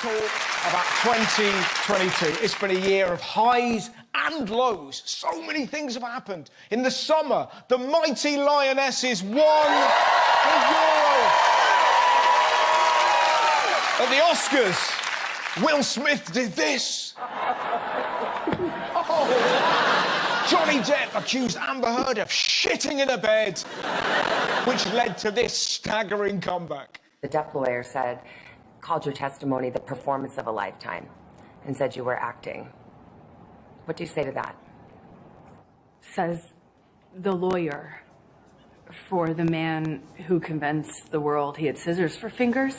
talk about 2022. It's been a year of highs and lows. So many things have happened. In the summer, the mighty Lionesses won the Euro. At the Oscars, Will Smith did this. Johnny Depp accused Amber Heard of shitting in a bed, which led to this staggering comeback. The Depp lawyer called your testimony the performance of a lifetime and said you were acting. What do you say to that? Says the lawyer for the man who convinced the world he had scissors for fingers.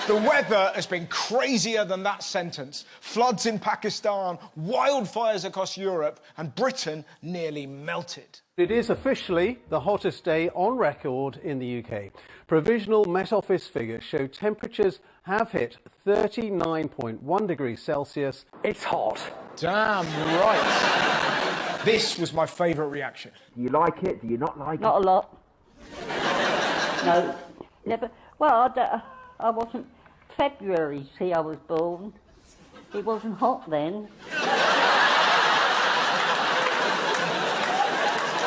The weather has been crazier than that sentence. Floods in Pakistan, wildfires across Europe, and Britain nearly melted. It is officially the hottest day on record in the UK. Provisional Met Office figures show temperatures have hit 39.1 degrees Celsius. It's hot. Damn right. This was my favourite reaction. Do you like it? Do you not like it? Not a lot. No, never. Well, I wasn't. February, see, I was born. It wasn't hot then.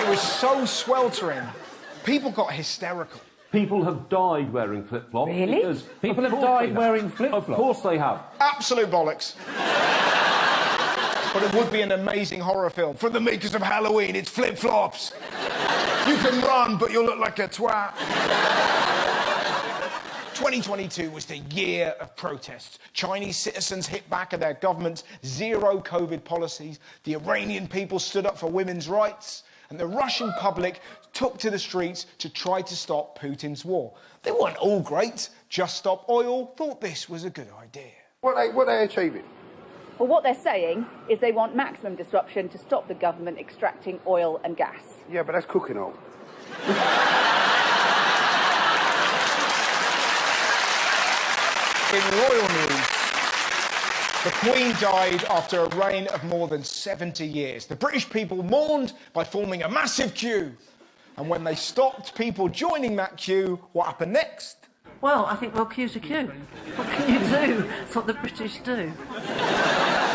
It was so sweltering. People got hysterical. People have died wearing flip-flops. Really? People have died wearing flip-flops? Of course they have. Absolute bollocks. But it would be an amazing horror film. For the makers of Halloween, it's flip-flops. You can run, but you'll look like a twat. 2022 was the year of protests. Chinese citizens hit back at their government's zero COVID policies. The Iranian people stood up for women's rights. And the Russian public took to the streets to try to stop Putin's war. They weren't all great. Just Stop Oil thought this was a good idea. What are they achieving? Well, what they're saying is they want maximum disruption to stop the government extracting oil and gas. Yeah, but that's cooking oil. In royal news, the Queen died after a reign of more than 70 years. The British people mourned by forming a massive queue. And when they stopped people joining that queue, what happened next? Well, I think we'll queue's a queue. What can you do? That's what the British do.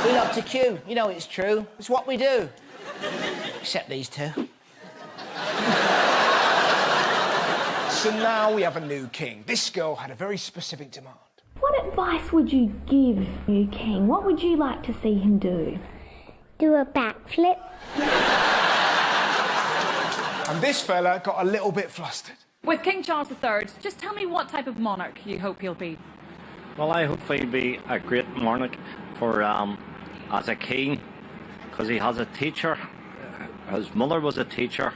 We love to queue. You know it's true. It's what we do. Except these two. So now we have a new king. This girl had a very specific demand. What advice would you give new king? What would you like to see him do? Do a backflip. And this fella got a little bit flustered. With King Charles III, just tell me what type of monarch you hope he'll be. Well, I hope he'll be a great monarch for as a king, because he has a teacher. His mother was a teacher,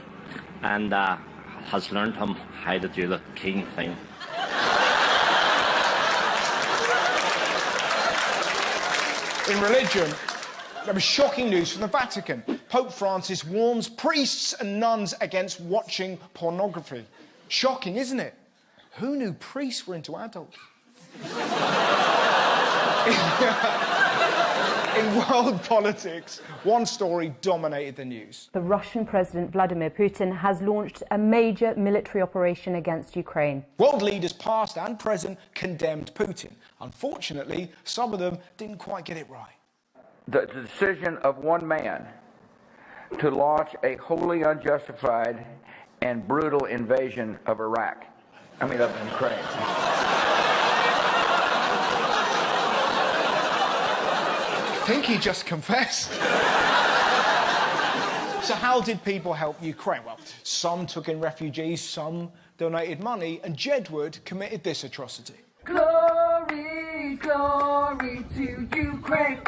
and has learned him how to do the king thing. In religion, there was shocking news from the Vatican. Pope Francis warns priests and nuns against watching pornography. Shocking, isn't it? Who knew priests were into adults? In world politics, one story dominated the news. The Russian President Vladimir Putin has launched a major military operation against Ukraine. World leaders past and present condemned Putin. Unfortunately, some of them didn't quite get it right. The decision of one man to launch a wholly unjustified and brutal invasion of Iraq. Of Ukraine. I think he just confessed. So how did people help Ukraine? Well, some took in refugees, some donated money, and Jedward committed this atrocity. Glory, glory to Ukraine.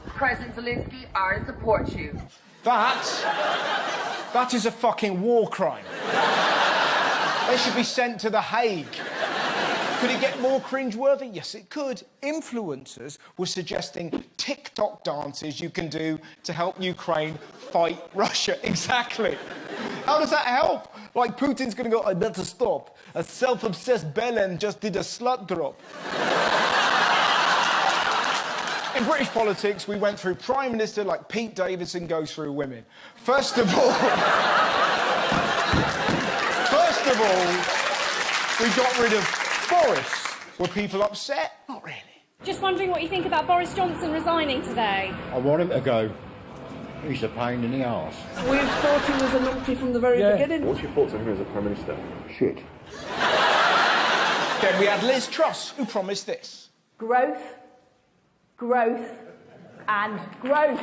President Zelensky, I support you. That is a fucking war crime. They should be sent to The Hague. Could it get more cringeworthy? Yes, it could. Influencers were suggesting TikTok dances you can do to help Ukraine fight Russia. Exactly. How does that help? Like Putin's going to go, I better stop. A self-obsessed bellend just did a slut drop. In British politics, we went through Prime Minister like Pete Davidson goes through women. First of all, we got rid of Boris. Were people upset? Not really. Just wondering what you think about Boris Johnson resigning today. I want him to go. He's a pain in the arse. We've thought he was a numpty from the very beginning. What's your thoughts on him as a Prime Minister? Shit. Then we had Liz Truss, who promised this. Growth, growth, and growth.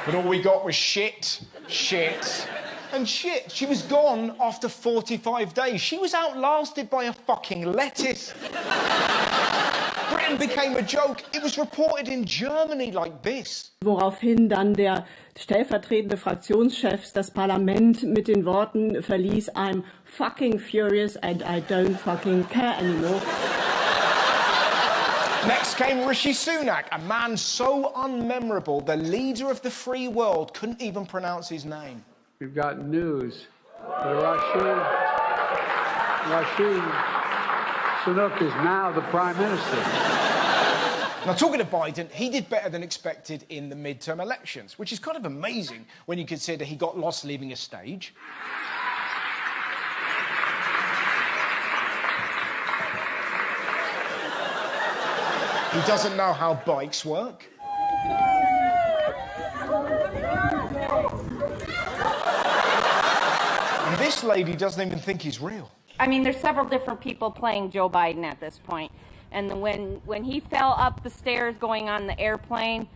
But all we got was shit, shit, and shit. She was gone after 45 days. She was outlasted by a fucking lettuce. Britain became a joke. It was reported in Germany like this. Woraufhin dann der stellvertretende Fraktionschef das Parlament mit den Worten verließ, I'm fucking furious and I don't fucking care anymore. Next came Rishi Sunak, a man so unmemorable, the leader of the free world couldn't even pronounce his name. We've got news. Rishi Sunak is now the Prime Minister. Now, talking to Biden, he did better than expected in the midterm elections, which is kind of amazing when you consider he got lost leaving a stage. He doesn't know how bikes work. And this lady doesn't even think he's real. I mean, there's several different people playing Joe Biden at this point. And when he fell up the stairs going on the airplane,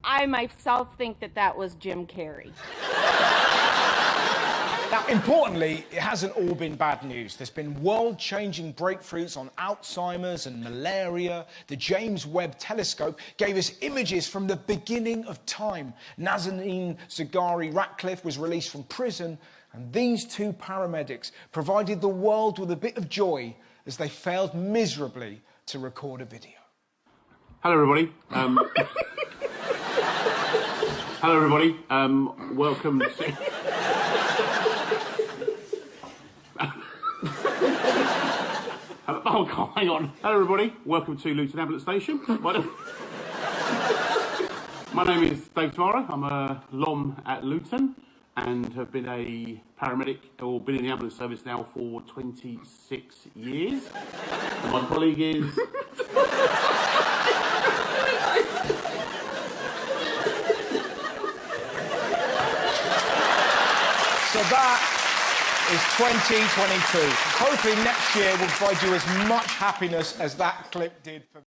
I myself think that was Jim Carrey. Now, importantly, it hasn't all been bad news. There's been world-changing breakthroughs on Alzheimer's and malaria. The James Webb Telescope gave us images from the beginning of time. Nazanin Zaghari Ratcliffe was released from prison, and these two paramedics provided the world with a bit of joy as they failed miserably to record a video. Hello, everybody. Hello, everybody. Welcome to... Oh, God, hang on. Hello, everybody. Welcome to Luton Ambulance Station. My name is Dave Tamara. I'm a LOM at Luton and have been a paramedic, or been in the ambulance service now for 26 years. And my colleague is... So that is 2022. Hopefully next year will provide you as much happiness as that clip did for me.